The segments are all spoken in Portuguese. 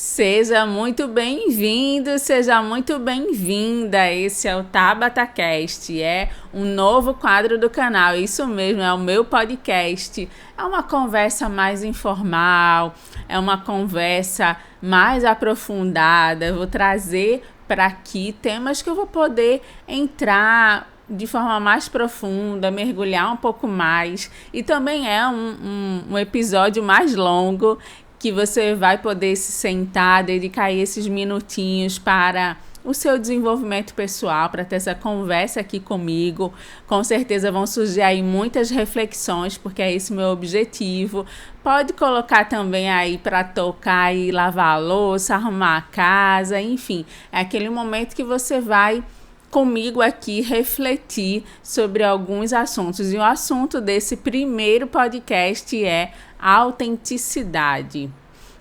Seja muito bem-vindo, seja muito bem-vinda. Esse é o TabataCast, é um novo quadro do canal. Isso mesmo, é o meu podcast. É uma conversa mais informal, é uma conversa mais aprofundada. Eu vou trazer para aqui temas que eu vou poder entrar de forma mais profunda, mergulhar um pouco mais. E também é um episódio mais longo, que você vai poder se sentar, dedicar esses minutinhos para o seu desenvolvimento pessoal, para ter essa conversa aqui comigo. Com certeza vão surgir aí muitas reflexões, porque é esse o meu objetivo. Pode colocar também aí para tocar e lavar a louça, arrumar a casa, enfim. É aquele momento que você vai comigo aqui refletir sobre alguns assuntos. E o assunto desse primeiro podcast é autenticidade.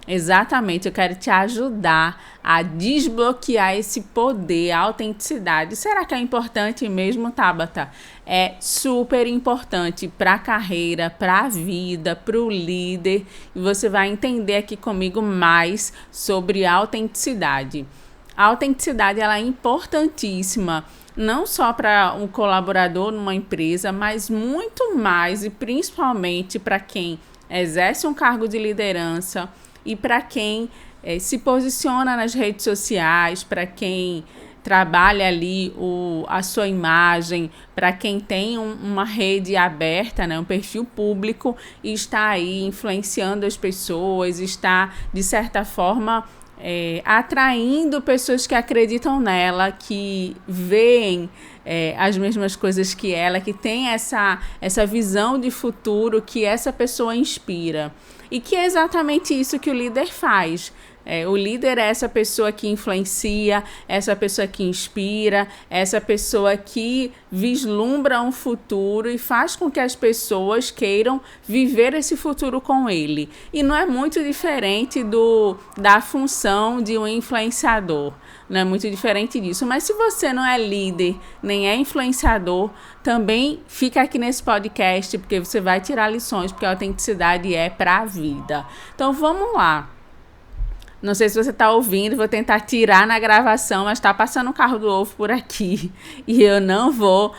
Exatamente, eu quero te ajudar a desbloquear esse poder, a autenticidade. Será que é importante mesmo, Tabata? É super importante para a carreira, para a vida, para o líder. E você vai entender aqui comigo mais sobre autenticidade. A autenticidade ela é importantíssima, não só para um colaborador numa empresa, mas muito mais e principalmente para quem exerce um cargo de liderança e para quem se posiciona nas redes sociais, para quem trabalha ali a sua imagem, para quem tem uma rede aberta, né, um perfil público e está aí influenciando as pessoas, está, de certa forma, atraindo pessoas que acreditam nela, que veem as mesmas coisas que ela, que tem essa visão de futuro que essa pessoa inspira. E que é exatamente isso que o líder faz. O líder é essa pessoa que influencia, essa pessoa que inspira, essa pessoa que vislumbra um futuro e faz com que as pessoas queiram viver esse futuro com ele. E não é muito diferente da função de um influenciador. Não é muito diferente disso. Mas se você não é líder, nem é influenciador, também fica aqui nesse podcast, porque você vai tirar lições, porque a autenticidade é para a vida. Então vamos lá. Não sei se você está ouvindo, vou tentar tirar na gravação, mas está passando um carro do ovo por aqui. E eu não vou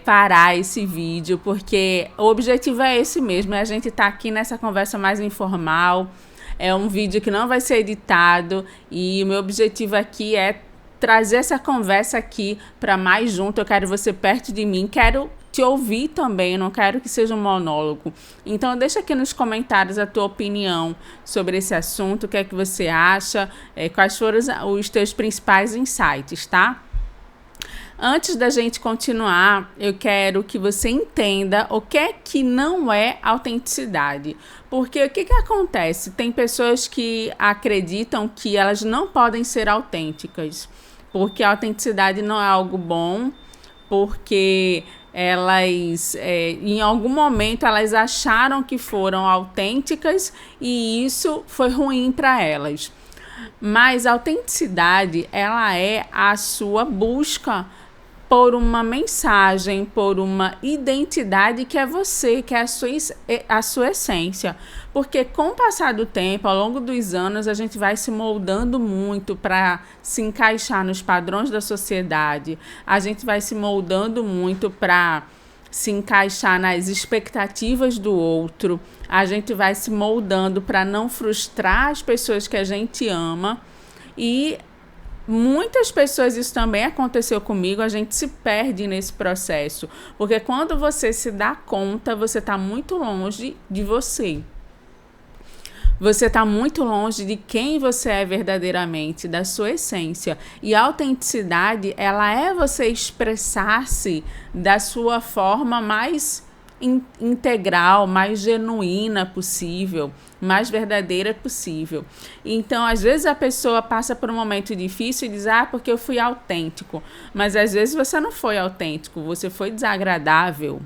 parar esse vídeo, porque o objetivo é esse mesmo, é a gente estar aqui nessa conversa mais informal. É um vídeo que não vai ser editado e o meu objetivo aqui é trazer essa conversa aqui para mais junto. Eu quero você perto de mim, quero te ouvir também, eu não quero que seja um monólogo. Então deixa aqui nos comentários a tua opinião sobre esse assunto, o que é que você acha, quais foram os teus principais insights, tá? Antes da gente continuar, eu quero que você entenda o que é que não é autenticidade. Porque o que acontece? Tem pessoas que acreditam que elas não podem ser autênticas, porque a autenticidade não é algo bom, porque elas, em algum momento, elas acharam que foram autênticas e isso foi ruim para elas. Mas a autenticidade, ela é a sua busca por uma mensagem, por uma identidade que é você, que é a sua essência. Porque com o passar do tempo, ao longo dos anos, a gente vai se moldando muito para se encaixar nos padrões da sociedade. A gente vai se moldando muito para se encaixar nas expectativas do outro. A gente vai se moldando para não frustrar as pessoas que a gente ama. E muitas pessoas, isso também aconteceu comigo, a gente se perde nesse processo. Porque quando você se dá conta, você está muito longe de você. Você está muito longe de quem você é verdadeiramente, da sua essência. E a autenticidade, ela é você expressar-se da sua forma mais integral, mais genuína possível, mais verdadeira possível. Então, às vezes a pessoa passa por um momento difícil e diz, porque eu fui autêntico. Mas às vezes você não foi autêntico, você foi desagradável,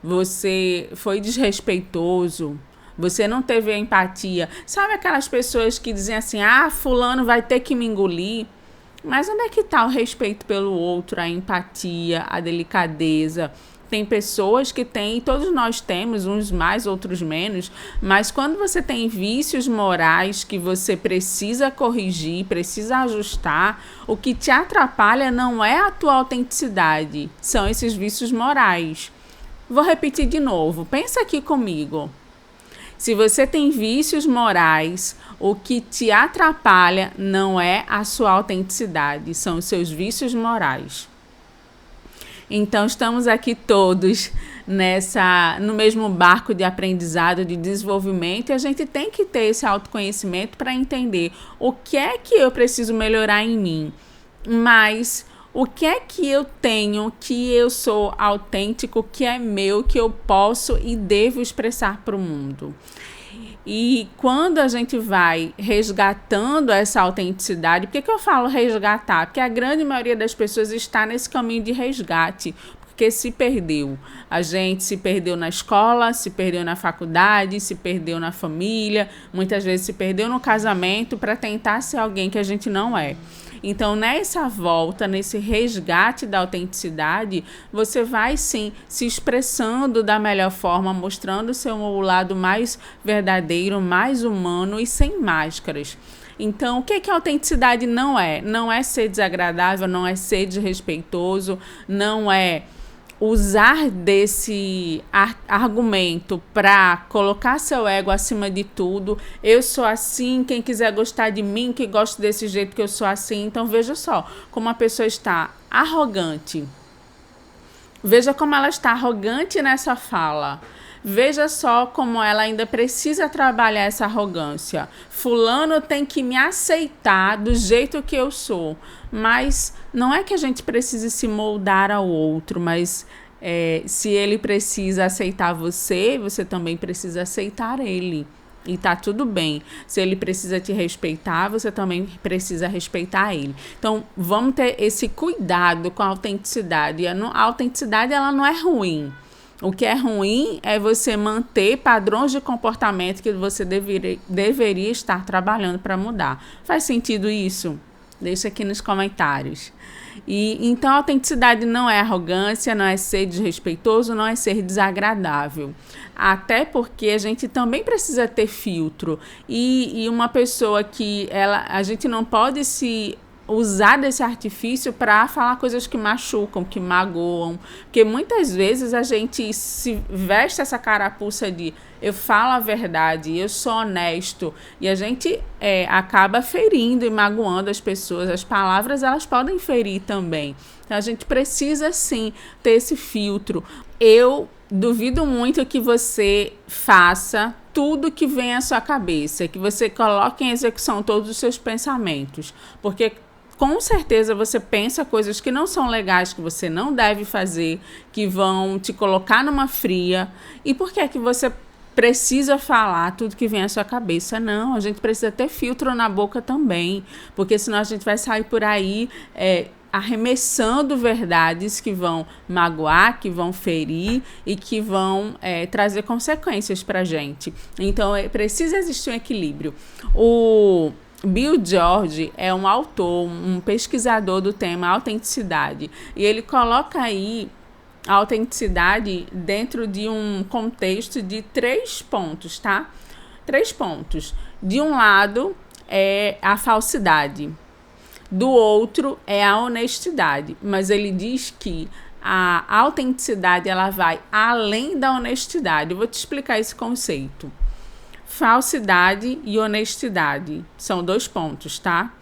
você foi desrespeitoso, você não teve empatia. Sabe aquelas pessoas que dizem assim, fulano vai ter que me engolir? Mas onde é que está o respeito pelo outro, a empatia, a delicadeza? Tem pessoas que têm, todos nós temos, uns mais, outros menos, mas quando você tem vícios morais que você precisa corrigir, precisa ajustar, o que te atrapalha não é a tua autenticidade, são esses vícios morais. Vou repetir de novo, pensa aqui comigo. Se você tem vícios morais, o que te atrapalha não é a sua autenticidade, são os seus vícios morais. Então, estamos aqui todos no mesmo barco de aprendizado, de desenvolvimento, e a gente tem que ter esse autoconhecimento para entender o que é que eu preciso melhorar em mim, mas o que é que eu tenho, que eu sou autêntico, que é meu, que eu posso e devo expressar para o mundo. E quando a gente vai resgatando essa autenticidade, por que eu falo resgatar? Porque a grande maioria das pessoas está nesse caminho de resgate, porque se perdeu. A gente se perdeu na escola, se perdeu na faculdade, se perdeu na família, muitas vezes se perdeu no casamento para tentar ser alguém que a gente não é. Então, nessa volta, nesse resgate da autenticidade, você vai sim se expressando da melhor forma, mostrando o seu lado mais verdadeiro, mais humano e sem máscaras. Então, o que a autenticidade não é? Não é ser desagradável, não é ser desrespeitoso, não é usar desse argumento para colocar seu ego acima de tudo. Eu sou assim, quem quiser gostar de mim, que gosta desse jeito que eu sou assim. Então veja só como a pessoa está arrogante. Veja como ela está arrogante nessa fala. Veja só como ela ainda precisa trabalhar essa arrogância. Fulano tem que me aceitar do jeito que eu sou. Mas não é que a gente precise se moldar ao outro, mas se ele precisa aceitar você, você também precisa aceitar ele. E tá tudo bem. Se ele precisa te respeitar, você também precisa respeitar ele. Então, vamos ter esse cuidado com a autenticidade. A autenticidade, ela não é ruim. O que é ruim é você manter padrões de comportamento que você deveria estar trabalhando para mudar. Faz sentido isso? Deixa aqui nos comentários. Então, a autenticidade não é arrogância, não é ser desrespeitoso, não é ser desagradável. Até porque a gente também precisa ter filtro. E uma pessoa que a gente não pode se usar desse artifício para falar coisas que machucam, que magoam, porque muitas vezes a gente se veste essa carapuça de eu falo a verdade, eu sou honesto, e a gente acaba ferindo e magoando as pessoas. As palavras, elas podem ferir também. Então, a gente precisa sim ter esse filtro. Eu duvido muito que você faça tudo que vem à sua cabeça, que você coloque em execução todos os seus pensamentos, porque com certeza você pensa coisas que não são legais, que você não deve fazer, que vão te colocar numa fria. E por que é que você precisa falar tudo que vem à sua cabeça? Não, a gente precisa ter filtro na boca também, porque senão a gente vai sair por aí arremessando verdades que vão magoar, que vão ferir e que vão trazer consequências para a gente. Então, precisa existir um equilíbrio. O Bill George é um autor, um pesquisador do tema autenticidade, e ele coloca aí a autenticidade dentro de um contexto de 3 pontos, tá? 3 pontos. De um lado é a falsidade, do outro é a honestidade, mas ele diz que a autenticidade ela vai além da honestidade. Eu vou te explicar esse conceito. Falsidade e honestidade são 2 pontos, tá?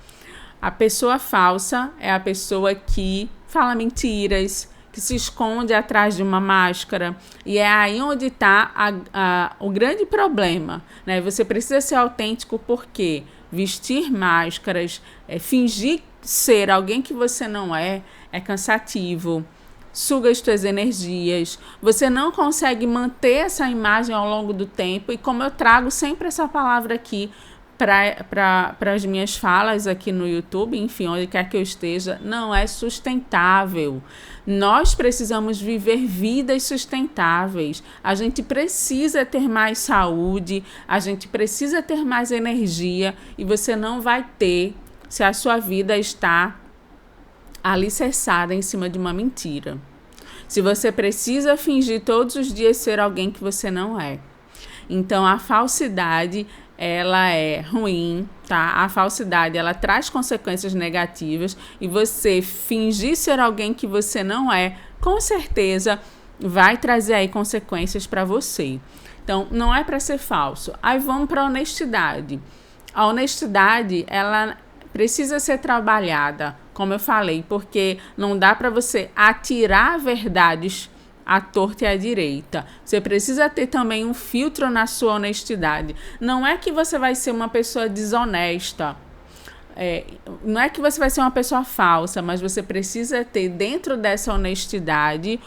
A pessoa falsa é a pessoa que fala mentiras, que se esconde atrás de uma máscara. E é aí onde está o grande problema, né? Você precisa ser autêntico porque vestir máscaras, fingir ser alguém que você não é cansativo. Suga as tuas energias, você não consegue manter essa imagem ao longo do tempo, e como eu trago sempre essa palavra aqui para as minhas falas aqui no YouTube, enfim, onde quer que eu esteja, não é sustentável. Nós precisamos viver vidas sustentáveis, a gente precisa ter mais saúde, a gente precisa ter mais energia, e você não vai ter se a sua vida está alicerçada em cima de uma mentira. Se você precisa fingir todos os dias ser alguém que você não é. Então, a falsidade, ela é ruim, tá? A falsidade, ela traz consequências negativas e você fingir ser alguém que você não é, com certeza vai trazer aí consequências para você. Então, não é para ser falso. Aí vamos para a honestidade. A honestidade, ela precisa ser trabalhada, como eu falei, porque não dá para você atirar verdades à torta e à direita. Você precisa ter também um filtro na sua honestidade. Não é que você vai ser uma pessoa desonesta, não é que você vai ser uma pessoa falsa, mas você precisa ter dentro dessa honestidade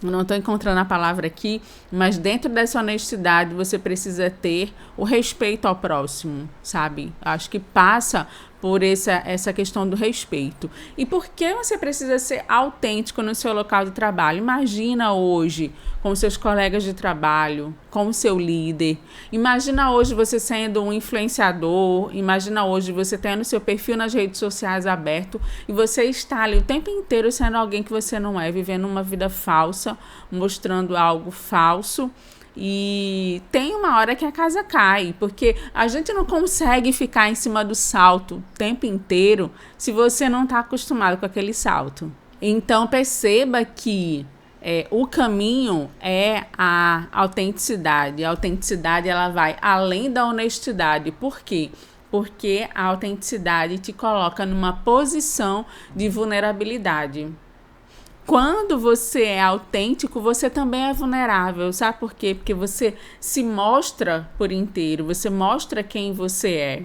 não estou encontrando a palavra aqui, mas dentro dessa honestidade você precisa ter o respeito ao próximo, sabe? Acho que passa por essa questão do respeito. E por que você precisa ser autêntico no seu local de trabalho? Imagina hoje com seus colegas de trabalho, com o seu líder. Imagina hoje você sendo um influenciador, imagina hoje você tendo seu perfil nas redes sociais aberto e você está ali o tempo inteiro sendo alguém que você não é, vivendo uma vida falsa, mostrando algo falso. E tem uma hora que a casa cai, porque a gente não consegue ficar em cima do salto o tempo inteiro se você não está acostumado com aquele salto. Então perceba que o caminho é a autenticidade. A autenticidade, ela vai além da honestidade. Por quê? Porque a autenticidade te coloca numa posição de vulnerabilidade. Quando você é autêntico, você também é vulnerável. Sabe por quê? Porque você se mostra por inteiro, você mostra quem você é.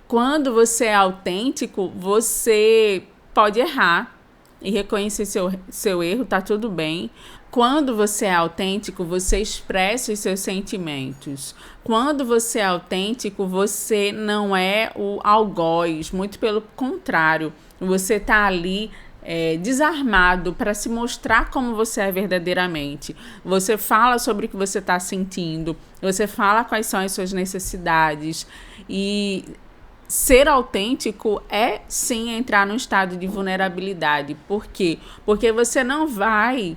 Quando você é autêntico, você pode errar e reconhecer seu erro, tá tudo bem. Quando você é autêntico, você expressa os seus sentimentos. Quando você é autêntico, você não é o algoz, muito pelo contrário. Você tá ali desarmado para se mostrar como você é verdadeiramente. Você fala sobre o que você está sentindo, você fala quais são as suas necessidades. E ser autêntico é sim entrar num estado de vulnerabilidade. Por quê? Porque você não vai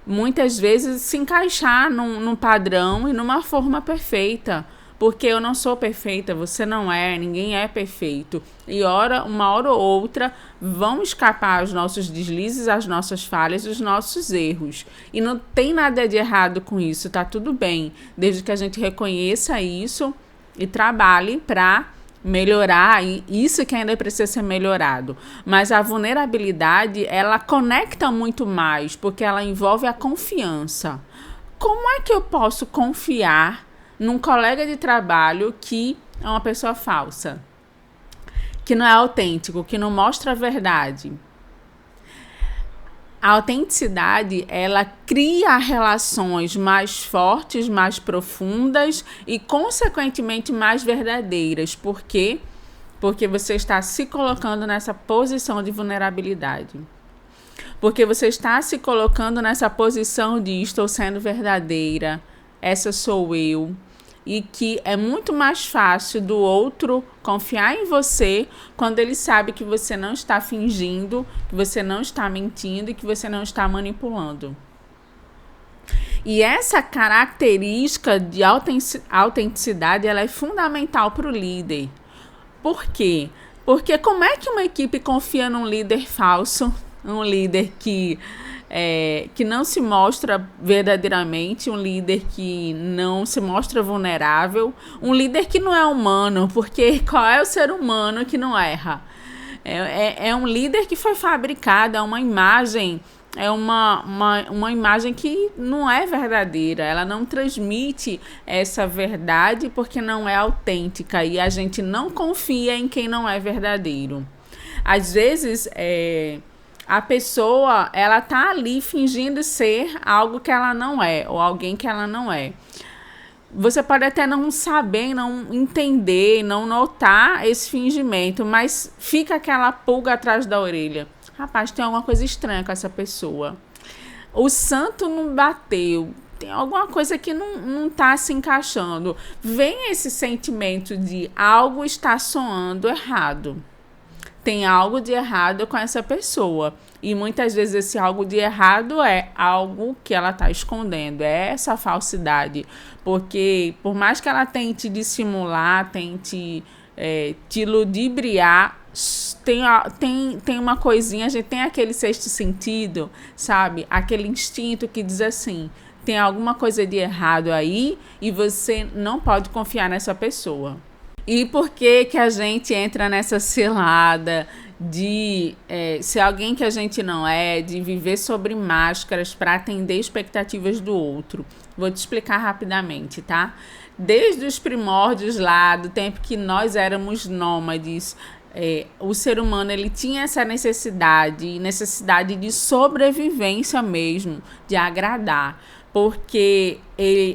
muitas vezes se encaixar num padrão e numa forma perfeita. Porque eu não sou perfeita, você não é, ninguém é perfeito. E uma hora ou outra vão escapar os nossos deslizes, as nossas falhas, os nossos erros. E não tem nada de errado com isso, tá tudo bem. Desde que a gente reconheça isso e trabalhe para melhorar, e isso que ainda precisa ser melhorado. Mas a vulnerabilidade, ela conecta muito mais, porque ela envolve a confiança. Como é que eu posso confiar num colega de trabalho que é uma pessoa falsa, que não é autêntico, que não mostra a verdade? A autenticidade, ela cria relações mais fortes, mais profundas e, consequentemente, mais verdadeiras. Por quê? Porque você está se colocando nessa posição de vulnerabilidade. Porque você está se colocando nessa posição de estou sendo verdadeira, essa sou eu. E que é muito mais fácil do outro confiar em você quando ele sabe que você não está fingindo, que você não está mentindo e que você não está manipulando. E essa característica de autenticidade, ela é fundamental para o líder. Por quê? Porque como é que uma equipe confia num líder falso, um líder que não se mostra verdadeiramente, um líder que não se mostra vulnerável, um líder que não é humano, porque qual é o ser humano que não erra? É um líder que foi fabricado, é uma imagem, uma imagem que não é verdadeira, ela não transmite essa verdade porque não é autêntica e a gente não confia em quem não é verdadeiro. Às vezes, a pessoa, ela tá ali fingindo ser algo que ela não é, ou alguém que ela não é. Você pode até não saber, não entender, não notar esse fingimento, mas fica aquela pulga atrás da orelha. Rapaz, tem alguma coisa estranha com essa pessoa. O santo não bateu. Tem alguma coisa que não tá se encaixando. Vem esse sentimento de algo está soando errado. tem algo de errado com essa pessoa. E muitas vezes esse algo de errado é algo que ela está escondendo, é essa falsidade. Porque por mais que ela tente dissimular, tente te ludibriar, tem uma coisinha, a gente tem aquele sexto sentido, sabe? Aquele instinto que diz assim, tem alguma coisa de errado aí e você não pode confiar nessa pessoa. E por que que a gente entra nessa cilada de ser alguém que a gente não é, de viver sobre máscaras para atender expectativas do outro? Vou te explicar rapidamente, tá? Desde os primórdios lá, do tempo que nós éramos nômades, o ser humano ele tinha essa necessidade de sobrevivência mesmo, de agradar. Porque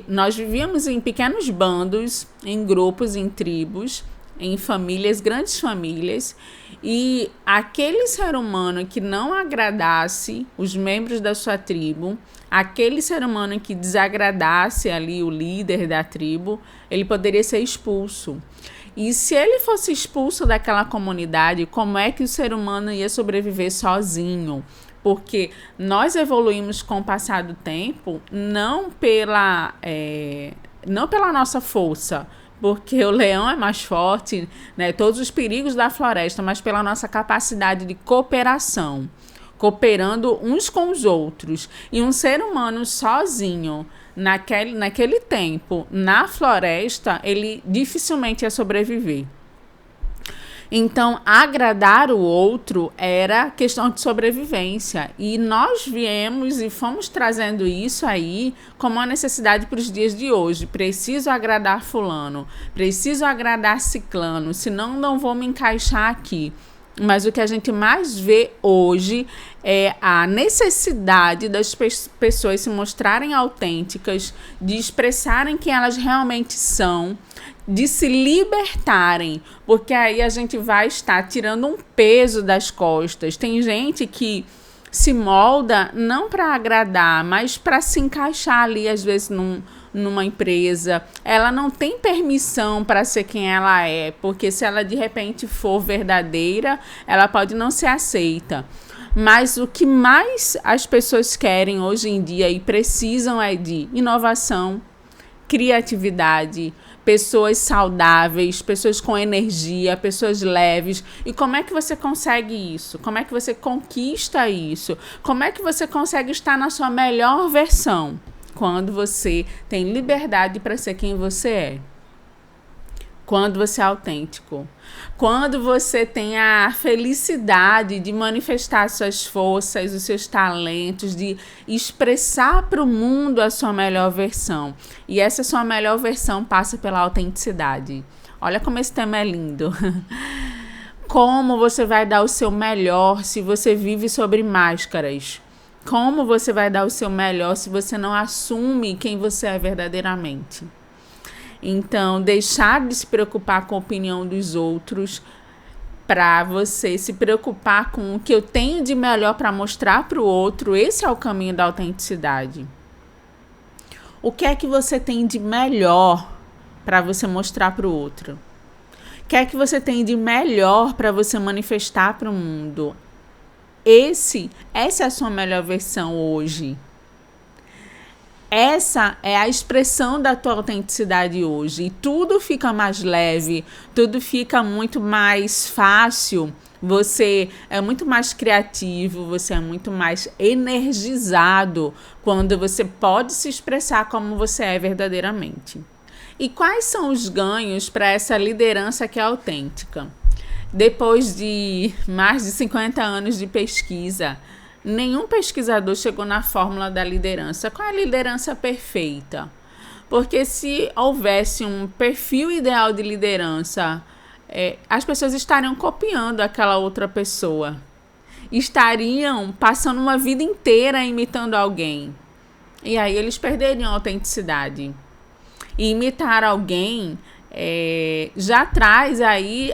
nós vivíamos em pequenos bandos, em grupos, em tribos, em famílias, grandes famílias, e aquele ser humano que não agradasse os membros da sua tribo, aquele ser humano que desagradasse ali o líder da tribo, ele poderia ser expulso. E se ele fosse expulso daquela comunidade, como é que o ser humano ia sobreviver sozinho? Porque nós evoluímos com o passar do tempo, não pela nossa força, porque o leão é mais forte, né, todos os perigos da floresta, mas pela nossa capacidade de cooperação, cooperando uns com os outros. E um ser humano sozinho, naquele tempo, na floresta, ele dificilmente ia sobreviver. Então, agradar o outro era questão de sobrevivência. E nós viemos e fomos trazendo isso aí como uma necessidade para os dias de hoje. Preciso agradar fulano, preciso agradar ciclano, senão não vou me encaixar aqui. Mas o que a gente mais vê hoje é a necessidade das pessoas se mostrarem autênticas, de expressarem quem elas realmente são, de se libertarem, porque aí a gente vai estar tirando um peso das costas. Tem gente que se molda não para agradar, mas para se encaixar ali, às vezes, numa empresa. Ela não tem permissão para ser quem ela é, porque se ela de repente for verdadeira, ela pode não ser aceita. Mas o que mais as pessoas querem hoje em dia e precisam é de inovação, criatividade, pessoas saudáveis, pessoas com energia, pessoas leves. E como é que você consegue isso? Como é que você conquista isso? Como é que você consegue estar na sua melhor versão? Quando você tem liberdade para ser quem você é. Quando você é autêntico. Quando você tem a felicidade de manifestar suas forças, os seus talentos, de expressar para o mundo a sua melhor versão. E essa sua melhor versão passa pela autenticidade. Olha como esse tema é lindo. Como você vai dar o seu melhor se você vive sobre máscaras? Como você vai dar o seu melhor se você não assume quem você é verdadeiramente? Então, deixar de se preocupar com a opinião dos outros para você se preocupar com o que eu tenho de melhor para mostrar para o outro, esse é o caminho da autenticidade. O que é que você tem de melhor para você mostrar para o outro? O que é que você tem de melhor para você manifestar para o mundo? Essa é a sua melhor versão hoje. Essa é a expressão da tua autenticidade hoje. E tudo fica mais leve, tudo fica muito mais fácil. Você é muito mais criativo, você é muito mais energizado quando você pode se expressar como você é verdadeiramente. E quais são os ganhos para essa liderança que é autêntica? Depois de mais de 50 anos de pesquisa, nenhum pesquisador chegou na fórmula da liderança. Qual é a liderança perfeita? Porque se houvesse um perfil ideal de liderança, as pessoas estariam copiando aquela outra pessoa. Estariam passando uma vida inteira imitando alguém. E aí eles perderiam a autenticidade. E imitar alguém já traz aí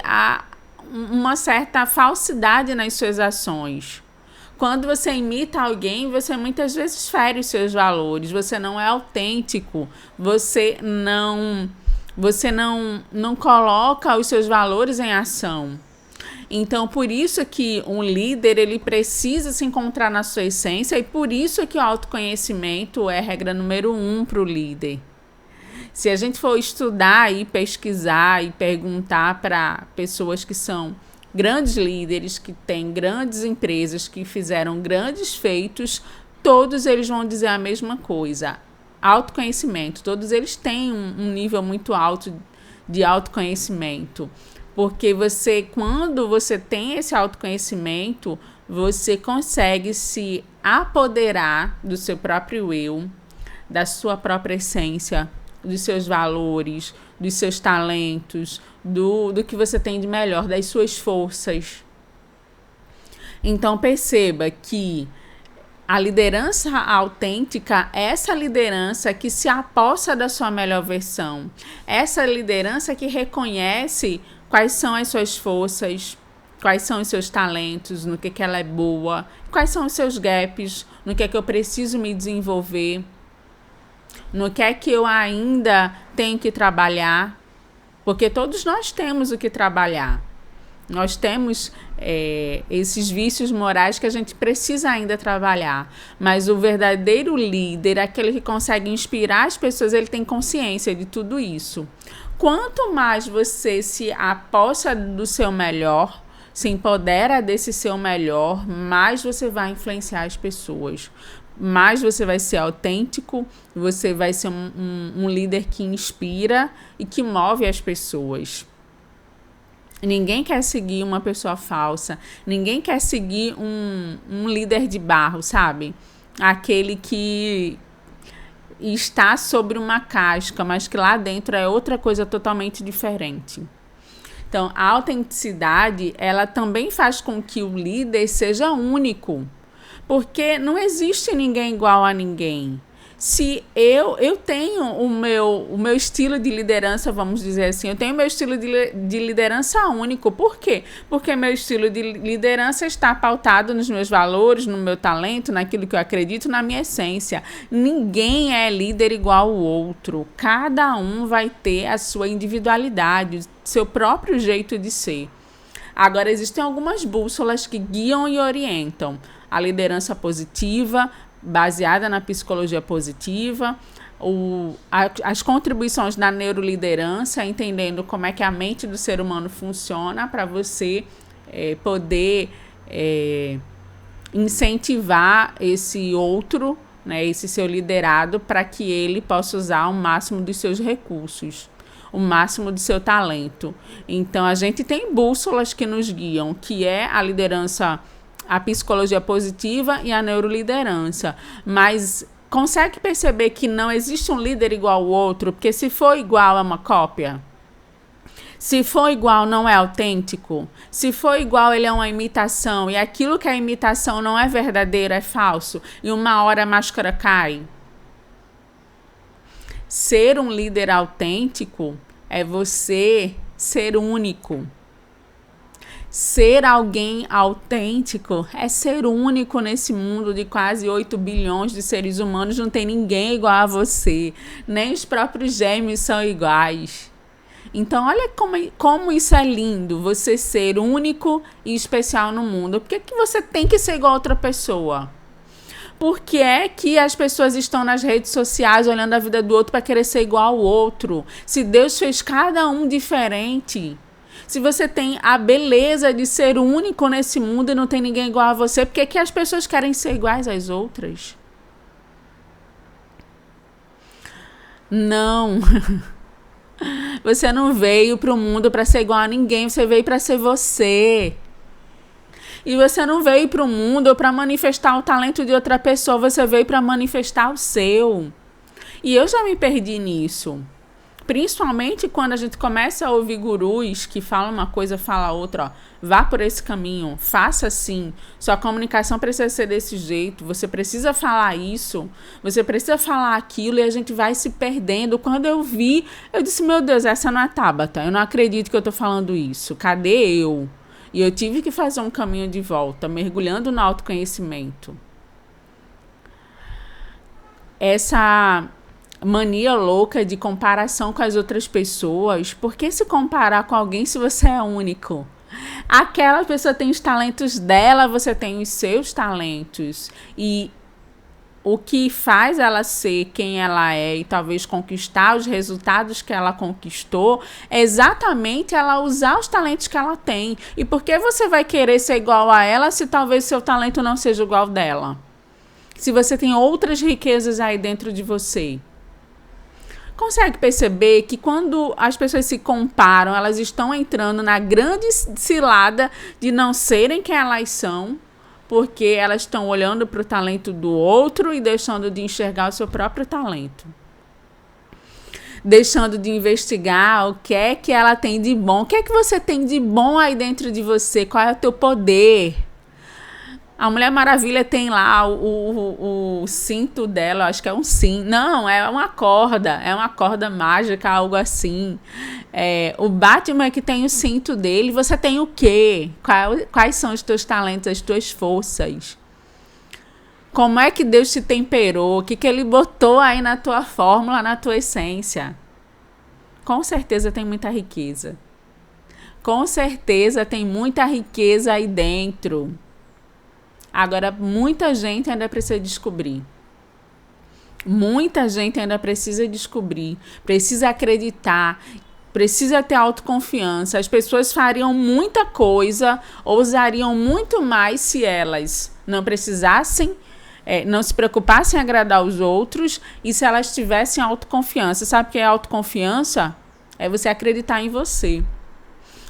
uma certa falsidade nas suas ações. Quando você imita alguém, você muitas vezes fere os seus valores, você não é autêntico, você não coloca os seus valores em ação. Então, por isso que um líder, ele precisa se encontrar na sua essência, e por isso que o autoconhecimento é regra número 1 para o líder. Se a gente for estudar e pesquisar e perguntar para pessoas que são grandes líderes, que têm grandes empresas, que fizeram grandes feitos, todos eles vão dizer a mesma coisa. Autoconhecimento. Todos eles têm um nível muito alto de autoconhecimento. Porque quando você tem esse autoconhecimento, você consegue se apoderar do seu próprio eu, da sua própria essência, dos seus valores, dos seus talentos, do que você tem de melhor, das suas forças. Então perceba que a liderança autêntica é essa liderança que se apossa da sua melhor versão. Essa liderança que reconhece quais são as suas forças, quais são os seus talentos, no que ela é boa, quais são os seus gaps, no que eu preciso me desenvolver, no que é que eu ainda tenho que trabalhar, porque todos nós temos o que trabalhar. Nós temos esses vícios morais que a gente precisa ainda trabalhar. Mas o verdadeiro líder, aquele que consegue inspirar as pessoas, ele tem consciência de tudo isso. Quanto mais você se aposta do seu melhor, se empodera desse seu melhor, mais você vai influenciar as pessoas. Mais você vai ser autêntico, você vai ser um líder que inspira e que move as pessoas. Ninguém quer seguir uma pessoa falsa, ninguém quer seguir um líder de barro, sabe? Aquele que está sobre uma casca, mas que lá dentro é outra coisa totalmente diferente. Então, a autenticidade, ela também faz com que o líder seja único, porque não existe ninguém igual a ninguém. Se eu tenho o meu estilo de liderança, vamos dizer assim, eu tenho meu estilo de liderança único. Por quê? Porque meu estilo de liderança está pautado nos meus valores, no meu talento, naquilo que eu acredito, na minha essência. Ninguém é líder igual ao outro. Cada um vai ter a sua individualidade, seu próprio jeito de ser. Agora, existem algumas bússolas que guiam e orientam. A liderança positiva, baseada na psicologia positiva, as contribuições da neuroliderança, entendendo como é que a mente do ser humano funciona para você poder incentivar esse outro, né, esse seu liderado, para que ele possa usar o máximo dos seus recursos, o máximo do seu talento. Então, a gente tem bússolas que nos guiam, que é a liderança, a psicologia positiva e a neuroliderança. Mas consegue perceber que não existe um líder igual ao outro? Porque se for igual, é uma cópia. Se for igual, não é autêntico. Se for igual, ele é uma imitação. E aquilo que é imitação não é verdadeiro, é falso. E uma hora a máscara cai. Ser um líder autêntico é você ser único. Ser alguém autêntico é ser único nesse mundo de quase 8 bilhões de seres humanos. Não tem ninguém igual a você. Nem os próprios gêmeos são iguais. Então, olha como isso é lindo, você ser único e especial no mundo. Por que você tem que ser igual a outra pessoa? Por que é que as pessoas estão nas redes sociais olhando a vida do outro para querer ser igual ao outro? Se Deus fez cada um diferente. Se você tem a beleza de ser único nesse mundo e não tem ninguém igual a você, por que que as pessoas querem ser iguais às outras? Não. Você não veio para o mundo para ser igual a ninguém, você veio para ser você. E você não veio para o mundo para manifestar o talento de outra pessoa, você veio para manifestar o seu. E eu já me perdi nisso. Principalmente quando a gente começa a ouvir gurus que falam uma coisa, fala outra, ó, vá por esse caminho, faça assim, sua comunicação precisa ser desse jeito, você precisa falar isso, você precisa falar aquilo, e a gente vai se perdendo. Quando eu vi, eu disse, meu Deus, essa não é a Tabata, eu não acredito que eu tô falando isso, cadê eu? E eu tive que fazer um caminho de volta, mergulhando no autoconhecimento. Essa mania louca de comparação com as outras pessoas. Por que se comparar com alguém se você é único? Aquela pessoa tem os talentos dela, você tem os seus talentos. E o que faz ela ser quem ela é e talvez conquistar os resultados que ela conquistou é exatamente ela usar os talentos que ela tem. E por que você vai querer ser igual a ela se talvez seu talento não seja igual ao dela? Se você tem outras riquezas aí dentro de você. Consegue perceber que quando as pessoas se comparam, elas estão entrando na grande cilada de não serem quem elas são, porque elas estão olhando para o talento do outro e deixando de enxergar o seu próprio talento. Deixando de investigar o que é que ela tem de bom. O que é que você tem de bom aí dentro de você? Qual é o teu poder? A Mulher Maravilha tem lá o cinto dela, acho que é um cinto. Não, é uma corda mágica, algo assim. O Batman que tem o cinto dele, você tem o quê? Quais são os teus talentos, as tuas forças? Como é que Deus te temperou? O que ele botou aí na tua fórmula, na tua essência? Com certeza tem muita riqueza. Com certeza tem muita riqueza aí dentro. Agora, muita gente ainda precisa descobrir. Muita gente ainda precisa descobrir, precisa acreditar, precisa ter autoconfiança. As pessoas fariam muita coisa, ousariam muito mais se elas não precisassem, não se preocupassem em agradar os outros e se elas tivessem autoconfiança. Sabe o que é autoconfiança? É você acreditar em você.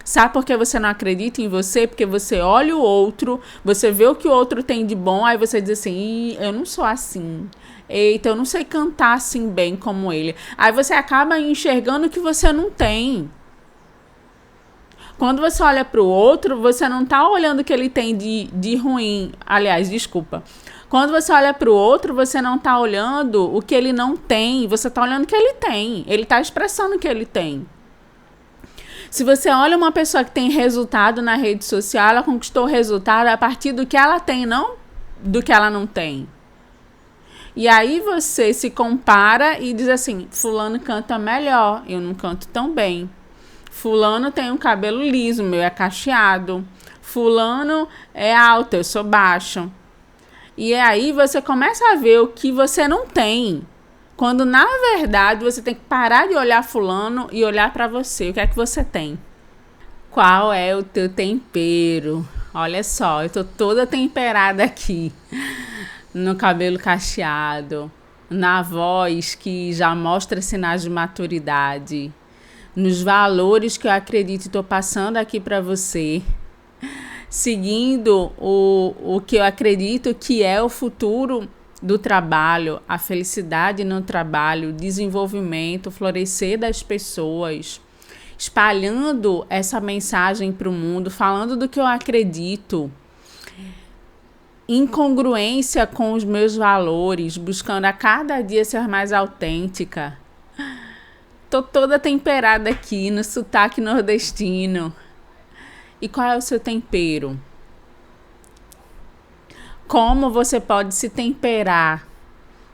Sabe por que você não acredita em você? Porque você olha o outro, você vê o que o outro tem de bom, aí você diz assim, eu não sou assim. Eita, eu não sei cantar assim bem como ele. Aí você acaba enxergando o que você não tem. Quando você olha para o outro, você não está olhando o que ele tem de ruim. Aliás, desculpa. Quando você olha para o outro, você não está olhando o que ele não tem. Você está olhando o que ele tem. Ele está expressando o que ele tem. Se você olha uma pessoa que tem resultado na rede social, ela conquistou resultado a partir do que ela tem, não do que ela não tem. E aí você se compara e diz assim, fulano canta melhor, eu não canto tão bem. Fulano tem um cabelo liso, o meu é cacheado. Fulano é alto, eu sou baixo. E aí você começa a ver o que você não tem. Quando, na verdade, você tem que parar de olhar fulano e olhar para você. O que é que você tem? Qual é o teu tempero? Olha só, eu tô toda temperada aqui. No cabelo cacheado. Na voz que já mostra sinais de maturidade. Nos valores que eu acredito e tô passando aqui para você. Seguindo o que eu acredito que é o futuro do trabalho, a felicidade no trabalho, o desenvolvimento, o florescer das pessoas, espalhando essa mensagem para o mundo, falando do que eu acredito, em congruência com os meus valores, buscando a cada dia ser mais autêntica. Tô toda temperada aqui no sotaque nordestino. E qual é o seu tempero? Como você pode se temperar,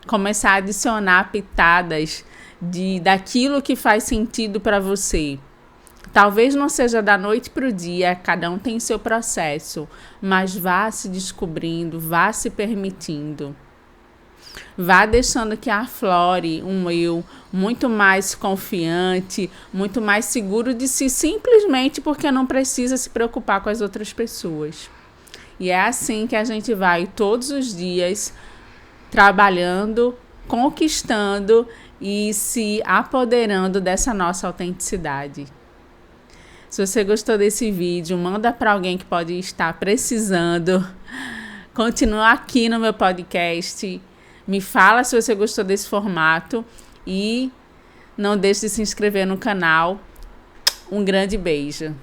começar a adicionar pitadas daquilo que faz sentido para você. Talvez não seja da noite para o dia, cada um tem seu processo, mas vá se descobrindo, vá se permitindo. Vá deixando que aflore um eu muito mais confiante, muito mais seguro de si, simplesmente porque não precisa se preocupar com as outras pessoas. E é assim que a gente vai todos os dias trabalhando, conquistando e se apoderando dessa nossa autenticidade. Se você gostou desse vídeo, manda para alguém que pode estar precisando. Continua aqui no meu podcast. Me fala se você gostou desse formato e não deixe de se inscrever no canal. Um grande beijo.